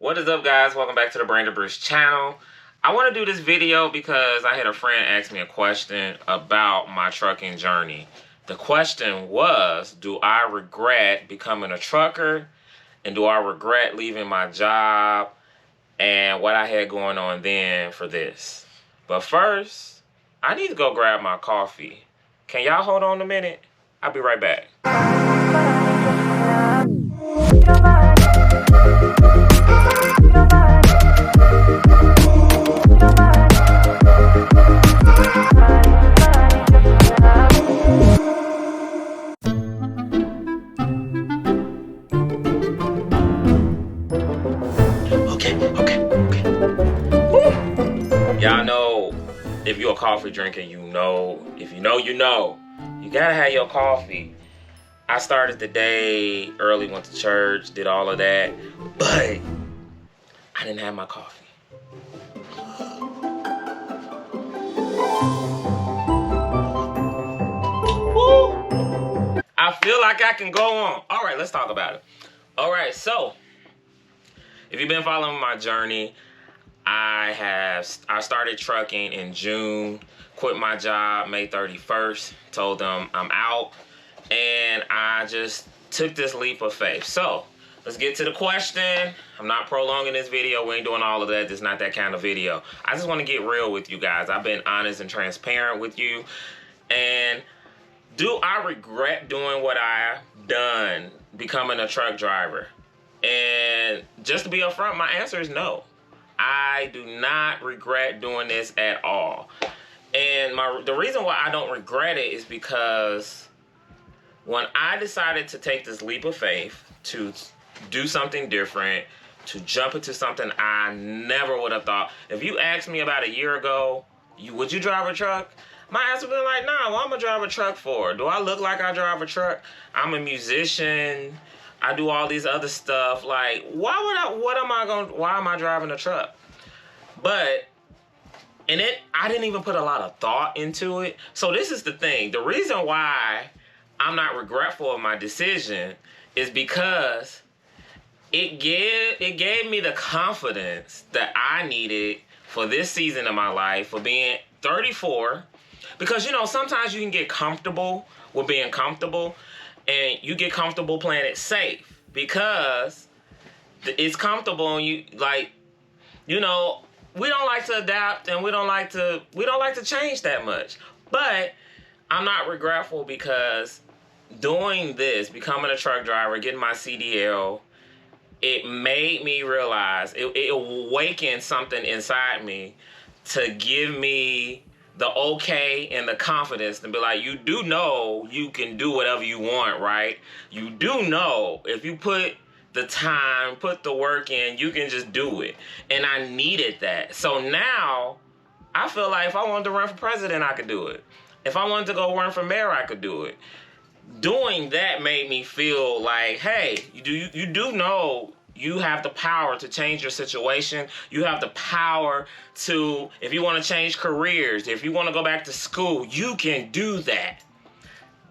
What is up, guys? Welcome back to the Brandon Brews channel. I want to do this video because I had a friend ask me a question about my trucking journey. The question was, do I regret becoming a trucker? And do I regret leaving my job? And what I had going on then for this. But first, I need to go grab my coffee. Can y'all hold on a minute? I'll be right back. Y'all know, if you're a coffee drinker, you know. If you know, you know. You gotta have your coffee. I started the day early, went to church, did all of that, but I didn't have my coffee. Woo! I feel like I can go on. All right, let's talk about it. All right, so if you've been following my journey, I started trucking in June, quit my job May 31st, told them I'm out, and I just took this leap of faith. So let's get to the question. I'm not prolonging this video. We ain't doing all of that. This is not that kind of video. I just want to get real with you guys. I've been honest and transparent with you. And do I regret doing what I've done, becoming a truck driver? And just to be upfront, my answer is no. I do not regret doing this at all. And the reason why I don't regret it is because when I decided to take this leap of faith, to do something different, to jump into something I never would have thought. If you asked me about a year ago, would you drive a truck? My answer would be like, nah, what I'm gonna drive a truck for? Do I look like I drive a truck? I'm a musician. I do all these other stuff. Like, why am I driving a truck? But, I didn't even put a lot of thought into it. So this is the thing. The reason why I'm not regretful of my decision is because it gave me the confidence that I needed for this season of my life, for being 34. Because, sometimes you can get comfortable with being comfortable, and you get comfortable playing it safe because it's comfortable, and we don't like to adapt, and we don't like to change that much. But I'm not regretful because doing this, becoming a truck driver, getting my CDL, it made me realize, it awakened something inside me to give me the okay and the confidence to be like, you do know you can do whatever you want, right? You do know if you put the time, put the work in, you can just do it. And I needed that. So now I feel like if I wanted to run for president, I could do it. If I wanted to go run for mayor, I could do it. Doing that made me feel like, hey, you do know you have the power to change your situation. You have the power to, if you want to change careers, if you want to go back to school, you can do that.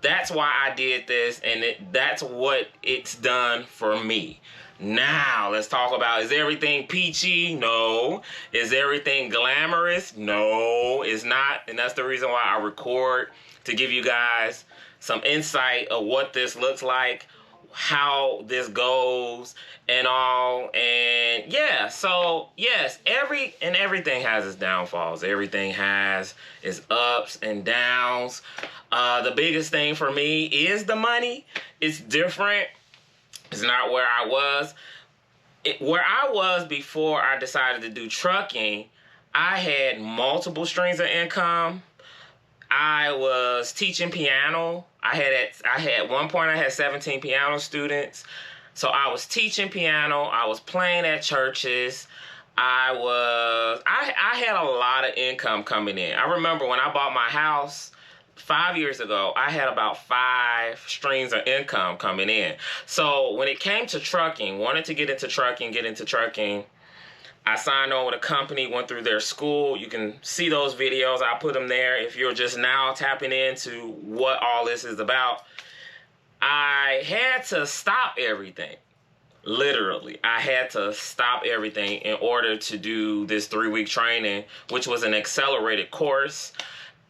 That's why I did this, and that's what it's done for me. Now, let's talk about, is everything peachy? No. Is everything glamorous? No, it's not. And that's the reason why I record, to give you guys some insight of what this looks like, how this goes, and all. And yeah, so yes, everything has its downfalls. Everything has its ups and downs. The biggest thing for me is the money. It's different. It's not where I was. Where I was before I decided to do trucking, I had multiple streams of income. I was teaching piano. At one point I had 17 piano students. So I was teaching piano. I was playing at churches. I had a lot of income coming in. I remember when I bought my house 5 years ago, I had about 5 streams of income coming in. So when it came to trucking, wanted to get into trucking, I signed on with a company, went through their school. You can see those videos. I'll put them there if you're just now tapping into what all this is about. I had to stop everything. Literally, I had to stop everything in order to do this 3-week training, which was an accelerated course.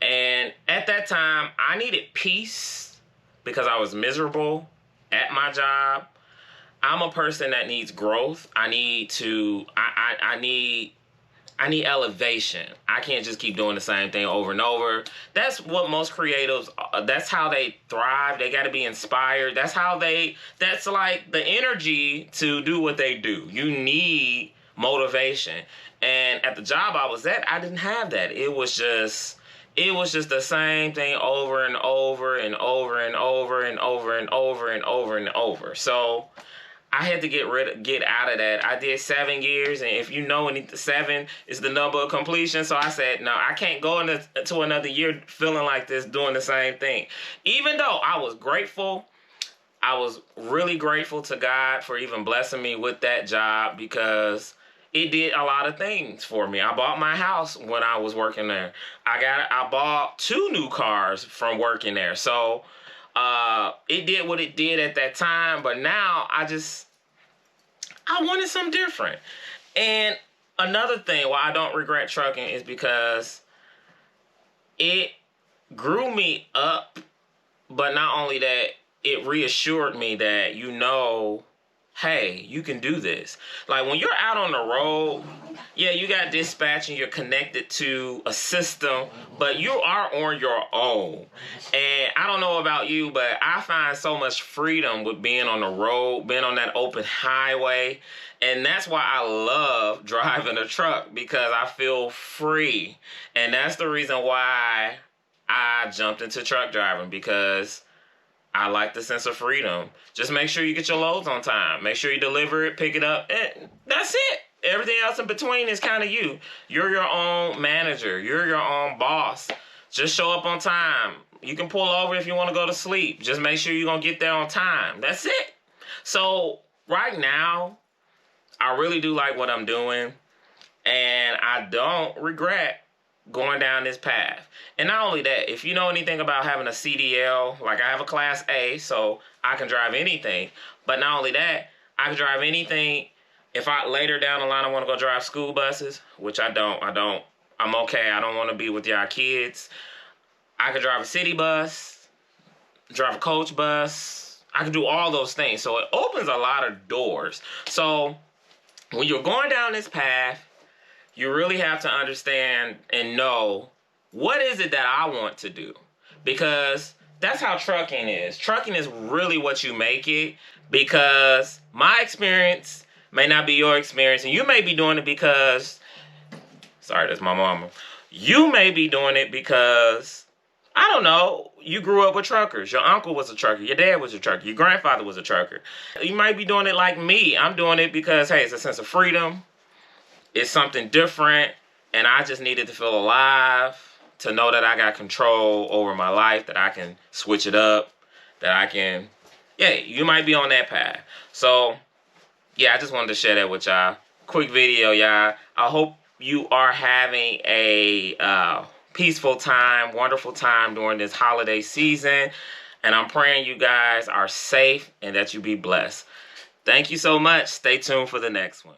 And at that time, I needed peace because I was miserable at my job. I'm a person that needs growth. I need elevation. I can't just keep doing the same thing over and over. That's what most creatives, that's how they thrive. They got to be inspired. That's like the energy to do what they do. You need motivation. And at the job I was at, I didn't have that. It was just the same thing over and over and over and over and over and over and over and over. So I had to get out of that. I did 7 years, and if you know, 7 is the number of completion. So I said, no, I can't go into another year feeling like this, doing the same thing. Even though I was grateful, I was really grateful to God for even blessing me with that job, because it did a lot of things for me. I bought my house when I was working there. I bought 2 new cars from working there. So it did what it did at that time, but now I wanted something different. And another thing why I don't regret trucking is because it grew me up, but not only that, it reassured me that, hey, you can do this. Like when you're out on the road, yeah, you got dispatch and you're connected to a system, but you are on your own. And I don't know about you, but I find so much freedom with being on the road, being on that open highway. And that's why I love driving a truck, because I feel free. And that's the reason why I jumped into truck driving, because I like the sense of freedom. Just make sure you get your loads on time. Make sure you deliver it, pick it up, and that's it. Everything else in between is kind of you. You're your own manager. You're your own boss. Just show up on time. You can pull over if you want to go to sleep. Just make sure you're going to get there on time. That's it. So right now, I really do like what I'm doing, and I don't regret going down this path. And not only that, if you know anything about having a CDL, like I have a Class A, so I can drive anything. But not only that, I can drive anything. If I later down the line I want to go drive school buses, which I'm okay. I don't want to be with y'all kids. I can drive a city bus, drive a coach bus. I can do all those things. So it opens a lot of doors. So when you're going down this path, you really have to understand and know, what is it that I want to do? Because that's how trucking is. Trucking is really what you make it, because my experience may not be your experience, and you may be doing it because, sorry, that's my mama. You may be doing it because, I don't know, you grew up with truckers. Your uncle was a trucker. Your dad was a trucker. Your grandfather was a trucker. You might be doing it like me. I'm doing it because, hey, it's a sense of freedom. It's something different, and I just needed to feel alive, to know that I got control over my life, that I can switch it up, that I can, yeah, you might be on that path. So, yeah, I just wanted to share that with y'all. Quick video, y'all. I hope you are having a peaceful time, wonderful time during this holiday season, and I'm praying you guys are safe and that you be blessed. Thank you so much. Stay tuned for the next one.